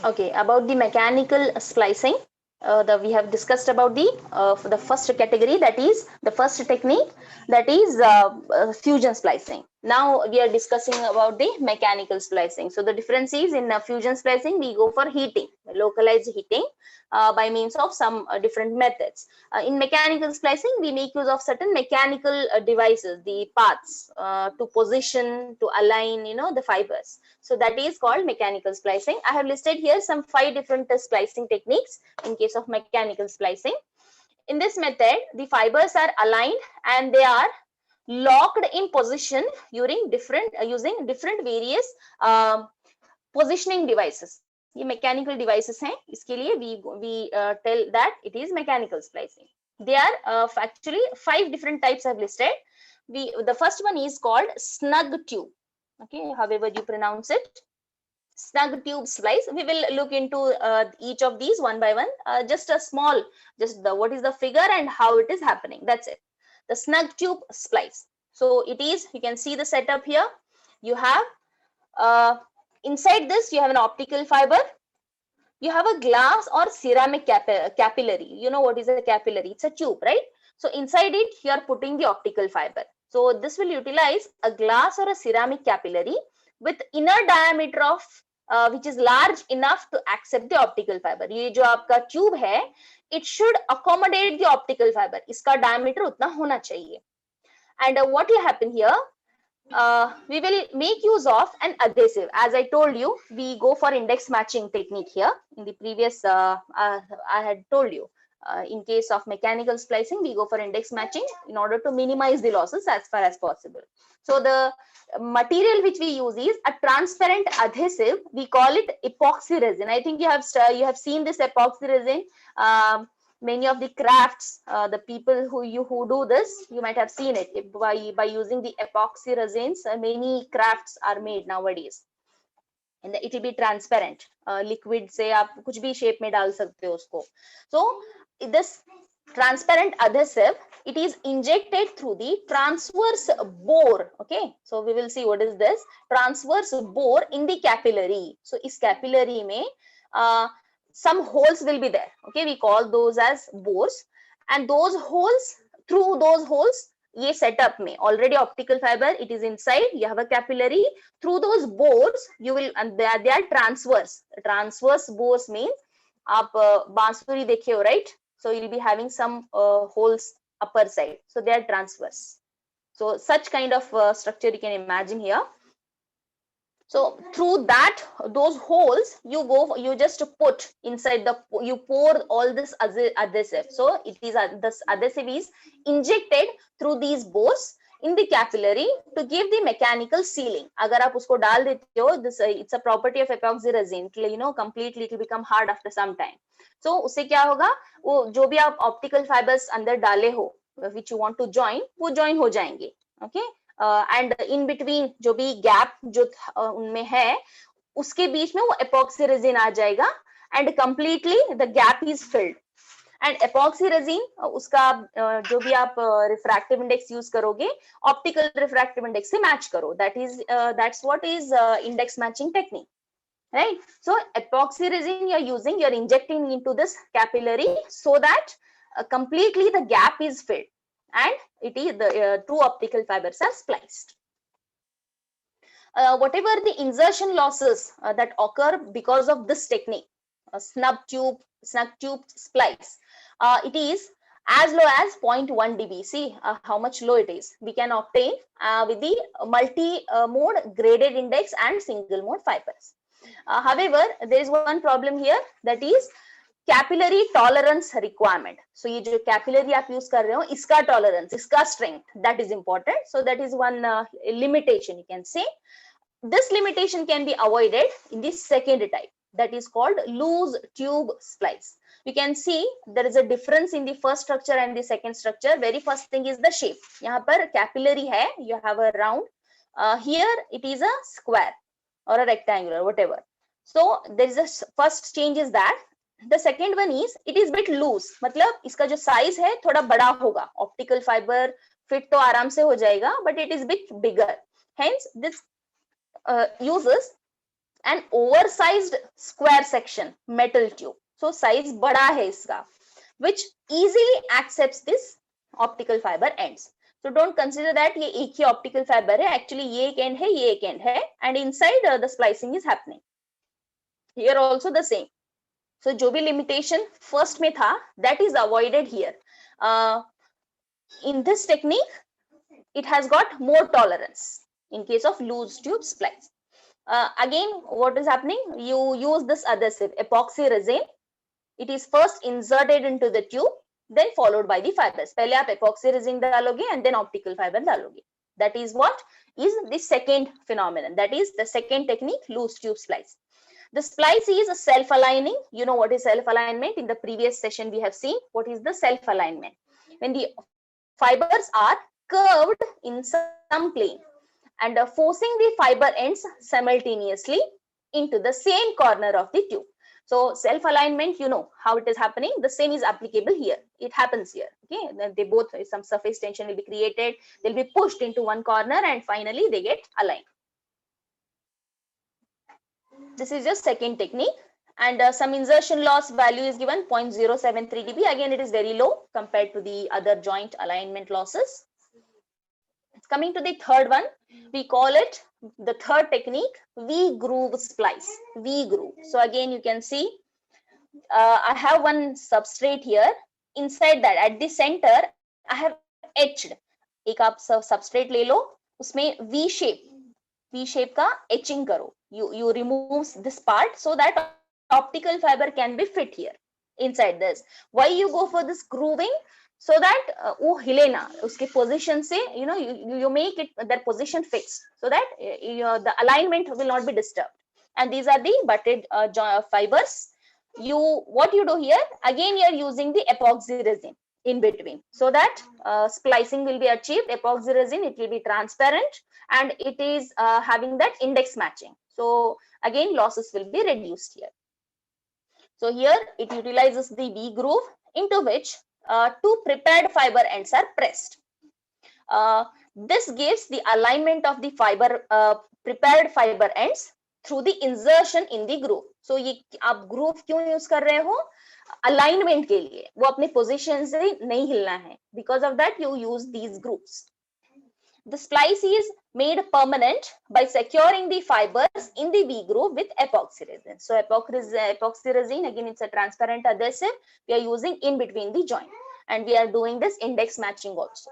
Okay, about the mechanical splicing, we have discussed about the first category, that is the first technique, that is fusion splicing. Now we are discussing about the mechanical splicing. So the difference is, in fusion splicing we go for heating, localized heating by means of some different methods. In mechanical splicing we make use of certain mechanical devices, the paths to position, to align, the fibers. So that is called mechanical splicing. I have listed here some 5 different splicing techniques in case of mechanical splicing. In this method, the fibers are aligned and they are locked in position using different various positioning devices. ये mechanical devices हैं, इसके लिए we tell that it is mechanical splicing. There are actually 5 different types I have listed. The first one is called snug tube. Okay, however you pronounce it, snug tube splice. We will look into each of these one by one. Just what is the figure and how it is happening. That's it. The snug tube splice. So it is, you can see the setup here. You have inside this you have an optical fiber. You have a glass or ceramic capillary. You know what is a capillary? It's a tube, right? So inside it you are putting the optical fiber. So this will utilize a glass or a ceramic capillary with inner diameter of which is large enough to accept the optical fiber. ये जो आपका tube है, it should accommodate the optical fiber. इसका diameter उतना होना चाहिए. And what will happen here? We will make use of an adhesive. As I told you, we go for index matching technique here. In the previous, I had told you, in case of mechanical splicing, we go for index matching in order to minimize the losses as far as possible. So the material which we use is a transparent adhesive. We call it epoxy resin. I think you have seen this epoxy resin. Many of the crafts, the people who do this, you might have seen it by using the epoxy resins. Many crafts are made nowadays, and it will be transparent. Liquid से आप कुछ भी shape में डाल सकते हो उसको. So this transparent adhesive, it is injected through the transverse bore. Okay, so we will see what is this transverse bore in the capillary. So इस capillary में some holes will be there. Okay, we call those as bores, and those holes, through those holes, ये setup में already optical fiber, it is inside. You have a capillary. Through those bores, you will, and they are transverse. Transverse bores means आप बांसुरी देखे हो, right? So you'll be having some holes upper side. So they are transverse. So such kind of structure you can imagine here. So through those holes, you just put inside you pour all this adhesive. So it is this adhesive is injected through these bores in the capillary to give the mechanical sealing. अगर आप उसको डाल देते हो, it's a property of epoxy resin. Completely it will become hard after some time. So उससे क्या होगा, वो जो भी आप optical fibers अंदर डाले हो, which you want to join, वो join हो जाएंगे. Okay. And in between जो भी gap जो उनमें है, उसके बीच में वो epoxy resin आ जाएगा, and completely the gap is filled. And epoxy resin, उसका जो भी आप refractive index use करोगे, optical refractive index से match करो. That's what is index matching technique, right? So epoxy resin you're injecting into this capillary so that completely the gap is filled, and it is the two optical fibers are spliced. Whatever the insertion losses that occur because of this technique, snug tube splice, it is as low as 0.1 dB. See how much low it is. We can obtain with the multi-mode graded index and single mode fibers. However, there is one problem here, that is capillary tolerance requirement. So ये जो capillary आप use कर रहे हो, इसका tolerance, इसका strength, that is important. So that is one limitation, you can say. This limitation can be avoided in the second type, that is called loose tube splice. You can see there is a difference in the first structure and the second structure. Very first thing is the shape. यहाँ पर capillary है, you have a round. Here it is a square or a rectangular, whatever. So there is a first change is that. The second one is it is bit loose. मतलब इसका जो size है थोड़ा बड़ा होगा. Optical fiber fit तो आराम से हो जाएगा, but it is bit bigger. Hence this uses an oversized square section metal tube. So size बड़ा है इसका, which easily accepts this optical fiber ends. So don't consider that ये एक ही optical fiber है, actually ये एक end है, ये एक end है, and inside the splicing is happening. Here also the same. So जो भी limitation first में था, that is avoided here. In this technique, it has got more tolerance in case of loose tube splice. Again, what is happening? You use this adhesive, epoxy resin. It is first inserted into the tube, then followed by the fibers. पहले आप epoxy resin डालोगे and then optical fiber डालोगे. That is what is the second phenomenon. That is the second technique, loose tube splice. The splice is self-aligning. You know what is self-alignment? In the previous session, we have seen what is the self-alignment. When the fibers are curved in some plane and forcing the fiber ends simultaneously into the same corner of the tube. So self-alignment, you know how it is happening. The same is applicable here. It happens here. Okay, they both, some surface tension will be created. They'll be pushed into one corner and finally they get aligned. This is just second technique. And some insertion loss value is given 0.073 dB. Again, it is very low compared to the other joint alignment losses. Coming to the third one, we call it the third technique, V-groove splice. V-groove. So again, you can see I have one substrate here. Inside that, at the center, I have etched. एक आप substrate ले लो, उसमें V shape का etching करो. You remove this part so that optical fiber can be fit here inside this. Why you go for this grooving? So that वो हिले ना, उसके position से, you know, you make it their position fixed so that the alignment will not be disturbed. And these are the butted fibers. What you do here, again you are using the epoxy resin in between so that splicing will be achieved. Epoxy resin, it will be transparent and it is having that index matching. So again losses will be reduced here. So here it utilizes the V groove into which two prepared fiber ends are pressed. This gives the alignment of the prepared fiber ends through the insertion in the groove. So ये आप groove क्यों use कर रहे हो? Alignment के लिए, वो अपने position से नहीं हिलना है. Because of that, you use these grooves. The splice is made permanent by securing the fibers in the V groove with epoxy resin. So epoxy resin, again, it's a transparent adhesive. We are using in between the joint, and we are doing this index matching also.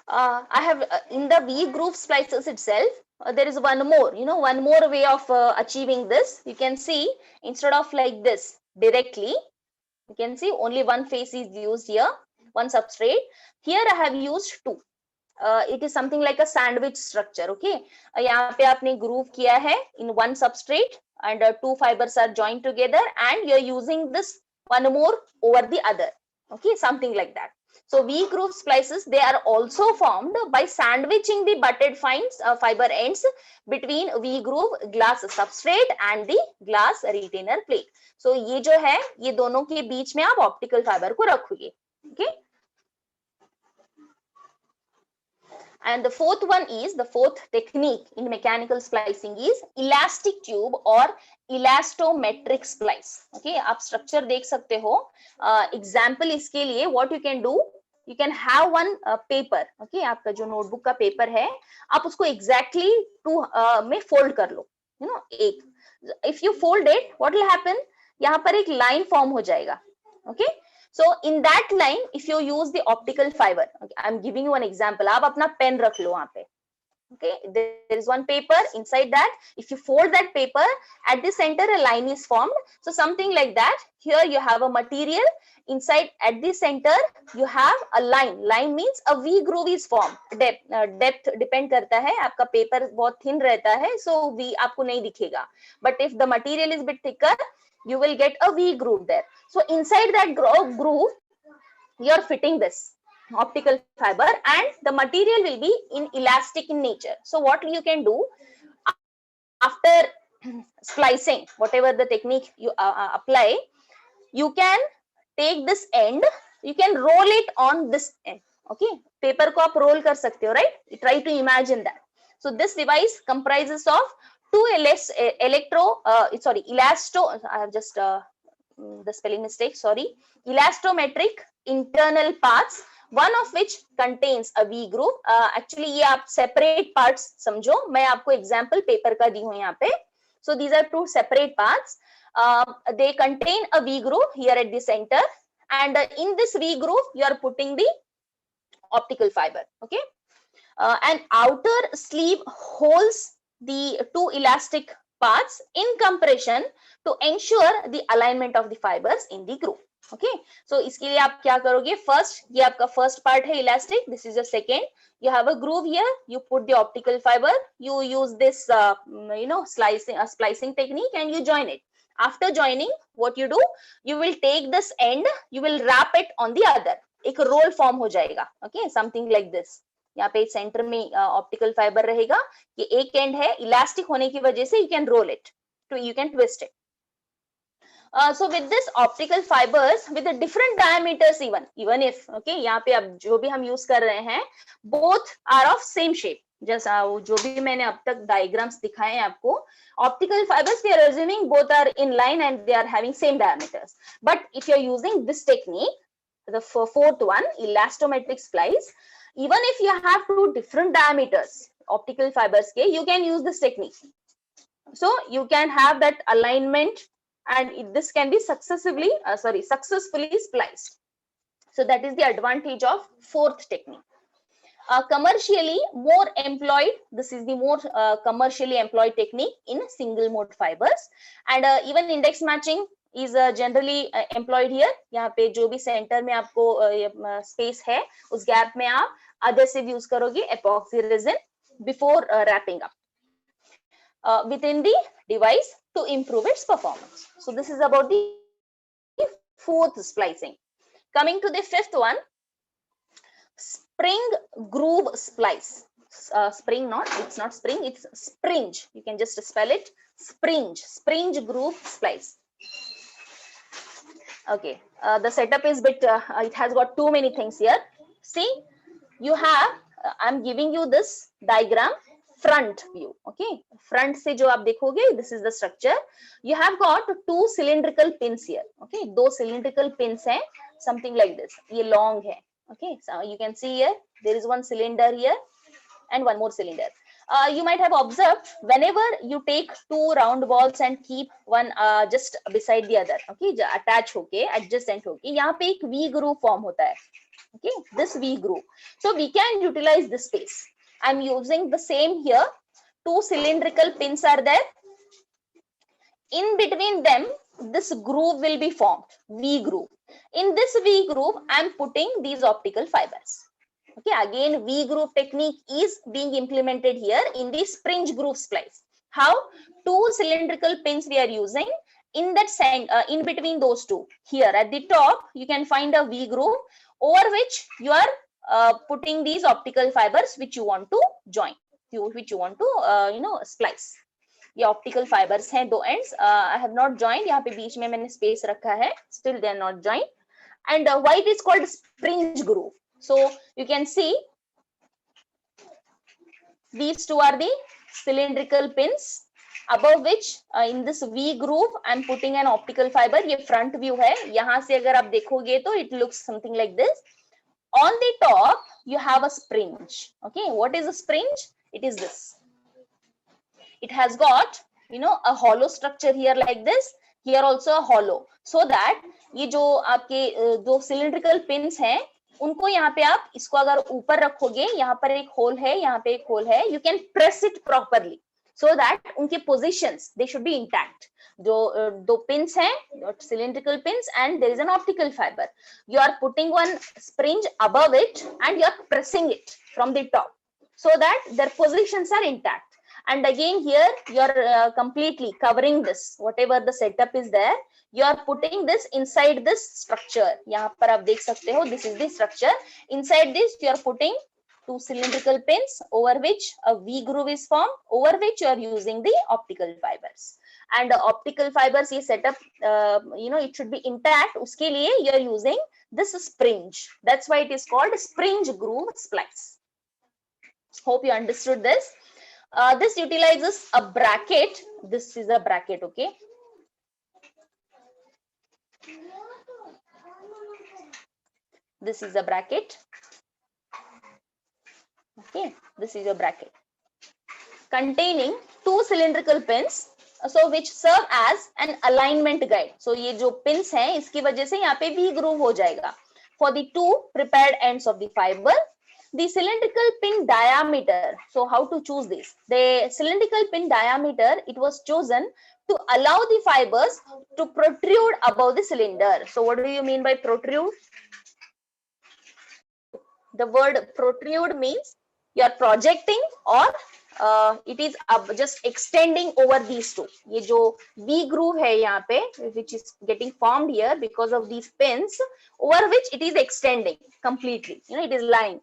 I have in the V groove splices itself, there is one more, one more way of achieving this. You can see, instead of like this directly, you can see only one face is used here, one substrate. Here I have used two. It is something like a sandwich structure. Okay, यहाँ पे आपने groove किया है in one substrate and two fibers are joined together and you are using this one more over the other. Okay, something like that. So V groove splices, they are also formed by sandwiching the butted fiber ends between V groove glass substrate and the glass retainer plate. So ये जो है, ये दोनों के बीच में आप optical fiber को रखोगे. Okay. And the fourth technique in mechanical splicing is elastic tube or elastometric splice. Okay, आप structure देख सकते हो. Example इसके लिए, what you can do, you can have one paper. Okay, आपका जो notebook का paper है, आप उसको exactly two में fold कर लो. एक. If you fold it, what will happen? यहाँ पर एक line form हो जाएगा. Okay. So in that line, if you use the optical fiber, okay, I'm giving you an example. आप अपना pen रख लो वहाँ पे. Okay, there is one paper. Inside that, if you fold that paper, at the center a line is formed. So something like that. Here you have a material. Inside, at the center, you have a line. Line means a V groove is formed. Depth depend करता है. आपका paper बहुत thin रहता है, so V आपको नहीं दिखेगा. But if the material is bit thicker, you will get a V groove there. So inside that groove, you are fitting this optical fiber and the material will be elastic in nature. So what you can do, after splicing, whatever the technique you apply, you can take this end, you can roll it on this end. Okay, paper को आप roll कर सकते हो, right? Try to imagine that. So this device comprises of two elasto, I have just the spelling mistake, sorry, elastometric internal parts, one of which contains a V groove. Actually ये आप separate parts समझो, मैं आपको example paper का दी हूँ यहाँ पे. So these are two separate parts. They contain a V groove here at the center, and in this V groove you are putting the optical fiber. Okay, and outer sleeve holds the two elastic parts in compression to ensure the alignment of the fibers in the groove. Okay, so इसके लिए आप क्या करोगे? First, ये आपका first part है elastic. This is the second. You have a groove here. You put the optical fiber. You use this, splicing technique, and you join it. After joining, what you do? You will take this end. You will wrap it on the other. एक roll form हो जाएगा. Okay, something like this. यहाँ पे centre में optical fibre रहेगा, ये एक and है, इलास्टिक होने की वजह से you can roll it, you can twist it. So with this optical fibers with the different diameters, even if यहाँ पे अब जो भी हम यूज कर रहे हैं, both are of same shape. जैसा जो भी मैंने अब तक डायग्राम्स दिखाए हैं आपको, optical fibers we are assuming both are in line and they are having same diameters. But if you are using this technique, the fourth one, elastometric splice, even if you have two different diameters optical fibers के, you can use this technique. So you can have that alignment, and this can be successfully spliced. So that is the advantage of fourth technique. Commercially more employed, this is the more commercially employed technique in single mode fibers, and even index matching is generally employed here. यहाँ पे जो भी centre में आपको space है, उस gap में आप adhesive use करोगे, epoxy resin, before wrapping up within the device to improve its performance. So this is about the fourth splicing. Coming to the fifth one, spring groove splice. It's not spring, it's springe. You can just spell it springe groove splice. Okay, the setup is bit, it has got too many things here. See, you have, I'm giving you this diagram, front view. Okay, front से जो आप देखोगे, this is the structure. You have got two cylindrical pins here. Okay, दो cylindrical pins हैं, something like this. ये long है. Okay, so you can see here, there is one cylinder here and one more cylinder. You might have observed, whenever you take two round balls and keep one just beside the other, okay, attach होके, adjacent होके, यहाँ पे एक V groove form होता है. Okay, this V groove. So we can utilize this space. I'm using the same here. Two cylindrical pins are there. In between them, this groove will be formed, V groove. In this V groove, I'm putting these optical fibers. Okay, again, V groove technique is being implemented here in the springe groove splice. How? Two cylindrical pins we are using. In that in between those two, here at the top, you can find a V groove over which you are putting these optical fibers which you want to join, which you want to splice. ये optical fibers हैं, दो ends. I have not joined. यहाँ पे बीच में मैंने space रखा है. Still they are not joined. And why it is called springe groove? So you can see these two are the cylindrical pins, above which in this V groove I'm putting an optical fiber. ये front view है. यहाँ से अगर आप देखोगे तो it looks something like this. On the top you have a springe. Okay, what is a springe? It is this. It has got a hollow structure here like this. Here also a hollow, so that ये जो आपके दो cylindrical pins हैं, उनको यहाँ पे आप इसको अगर ऊपर रखोगे, यहाँ पर एक होल है, यहाँ पे एक होल है, you can press it properly so that उनके positions they should be intact. जो दो pins हैं, cylindrical pins, and there is an optical fiber. You are putting one springe above it and you are pressing it from the top so that their positions are intact. And again here you are completely covering this, whatever the setup is there, you are putting this inside this structure. यहाँ पर आप देख सकते हो, this is the structure. Inside this you are putting two cylindrical pins over which a V groove is formed, over which you are using the optical fibers. And optical fibers ye setup, it should be intact. Uske liye you are using this springe. That's why it is called springe groove splice. Hope you understood this. This utilizes a bracket. This is a bracket, okay? This is a bracket. Okay, this is a bracket containing two cylindrical pins, so which serve as an alignment guide. So ये जो pins हैं, इसकी वजह से यहाँ पे V groove हो जाएगा. For the two prepared ends of the fiber, the cylindrical pin diameter. So how to choose this? The cylindrical pin diameter, it was chosen to allow the fibers to protrude above the cylinder. So what do you mean by protrude? The word protrude means you are projecting or it is just extending over these two. ये जो V groove है यहाँ पे, which is getting formed here because of these pins, over which it is extending completely. It is lying.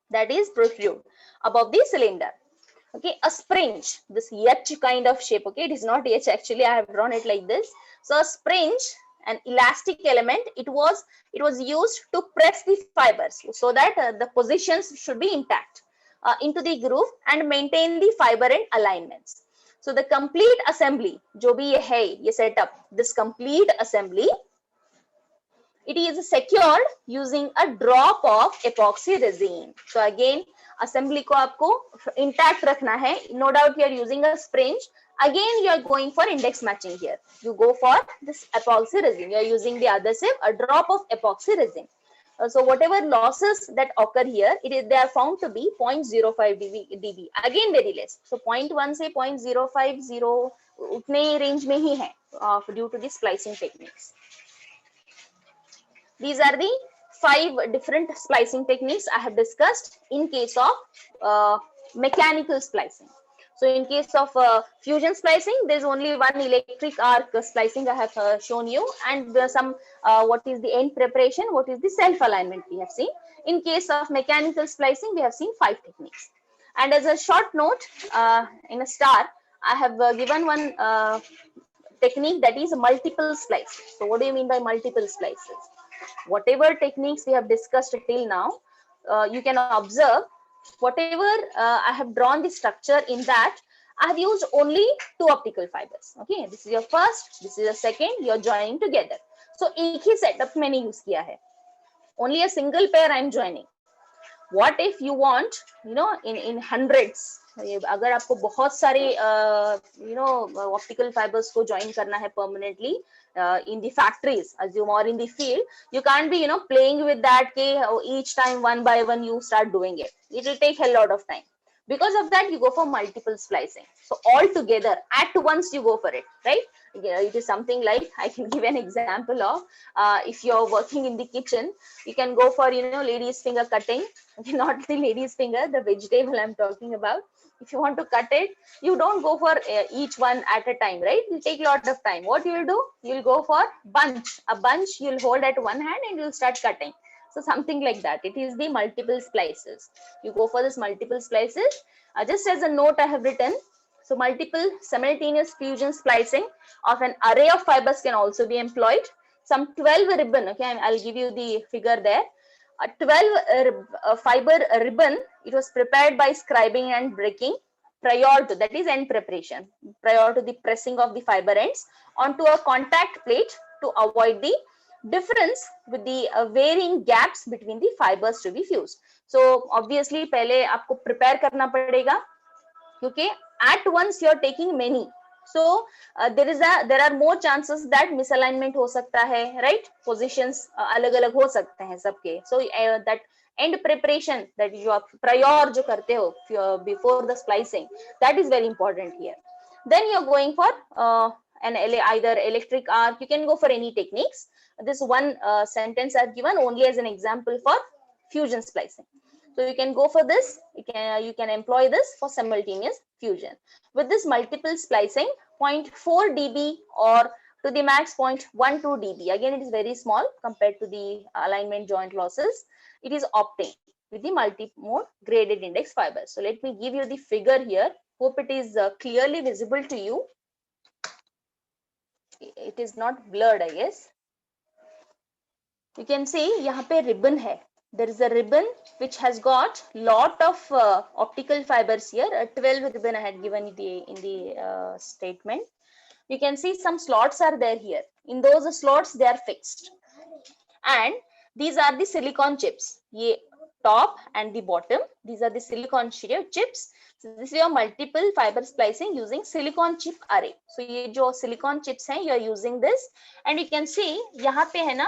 That is protrude above the cylinder. Okay, a springe, this H kind of shape. Okay, it is not H actually. I have drawn it like this. So a springe, an elastic element, it was used to press the fibers so that the positions should be intact into the groove and maintain the fiber end alignments. So the complete assembly, जो भी ये है, ये setup, this complete assembly, it is secured using a drop of epoxy resin. So again, assembly को आपको intact रखना है. No doubt you are using a springe. Again, you are going for index matching here. You go for this epoxy resin. You are using the adhesive, a drop of epoxy resin. So whatever losses that occur here, they are found to be 0.05 dB. Again, very less. So 0.1 से 0.050 उतने range में ही है due to the splicing techniques. These are the 5 different splicing techniques I have discussed in case of mechanical splicing. So in case of fusion splicing, there is only one electric arc splicing I have shown you, and some what is the end preparation, what is the self alignment we have seen. In case of mechanical splicing, we have seen 5 techniques. And as a short note, in a star, I have given one technique, that is multiple splices. So what do you mean by multiple splices? Whatever techniques we have discussed till now, you can observe whatever I have drawn the structure in that, I have used only 2 optical fibers. Okay, this is your first, this is your second, you are joining together. So एक ही setup मैंने use किया है. Only a single pair I am joining. What if you want, in hundreds, अगर आपको बहुत सारे optical fibers को join करना है permanently in the factories, assume, or in the field, you can't be playing with that each time one by one you start doing it. It will take a lot of time. Because of that, you go for multiple splicing. So all together at once you go for it, right? It is something like, I can give an example of if you're working in the kitchen, you can go for ladies finger cutting. Okay, not the ladies finger, the vegetable I'm talking about. If you want to cut it, you don't go for each one at a time, right? It will take a lot of time. What you will do, you'll go for bunch. A bunch you'll hold at one hand and you'll start cutting. So something like that. It is the multiple splices. You go for this multiple splices. Just as a note I have written, so multiple simultaneous fusion splicing of an array of fibers can also be employed. Some 12 ribbon, okay, I'll give you the figure there. A 12 fiber ribbon, it was prepared by scribing and breaking prior to, that is end preparation, prior to the pressing of the fiber ends onto a contact plate to avoid the difference with the varying gaps between the fibers to be fused. So obviously पहले आपको prepare करना पड़ेगा क्योंकि at once you are taking many. So there are more chances that misalignment हो सकता है, right? Positions अलग-अलग हो सकते हैं सबके. So that end preparation that you are prior जो करते हो before the splicing, that is very important here. Then you are going for either electric arc. You can go for any techniques. This one sentence I've given only as an example for fusion splicing. So you can go for this. You can employ this for simultaneous fusion. With this multiple splicing, 0.4 dB or to the max 0.12 dB. Again, it is very small compared to the alignment joint losses. It is obtained. with the multi-mode graded index fibers. So let me give you the figure here. Hope it is clearly visible to you. It is not blurred, I guess. You can see यहाँ पे ribbon है. There is a ribbon which has got lot of optical fibers here. 12 ribbon I had given in the statement. You can see some slots are there here. In those slots, they are fixed. And these are the silicon chips. Ye top and the bottom. These are the silicon chips. So this is your multiple fiber splicing using silicon chip array. So ये जो silicon chips हैं, you are using this, and you can see यहाँ पे है ना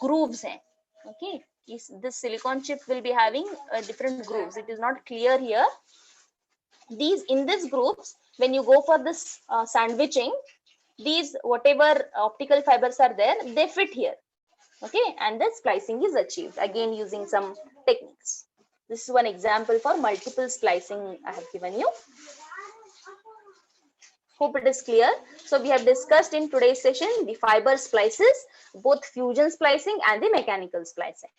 grooves हैं. Okay, this silicon chip will be having different grooves. It is not clear here. In these grooves, when you go for this sandwiching, these whatever optical fibers are there, they fit here. Okay, and the splicing is achieved again using some techniques. This is one example for multiple splicing I have given you. Hope it is clear. So we have discussed in today's session the fiber splices, both fusion splicing and the mechanical splicing.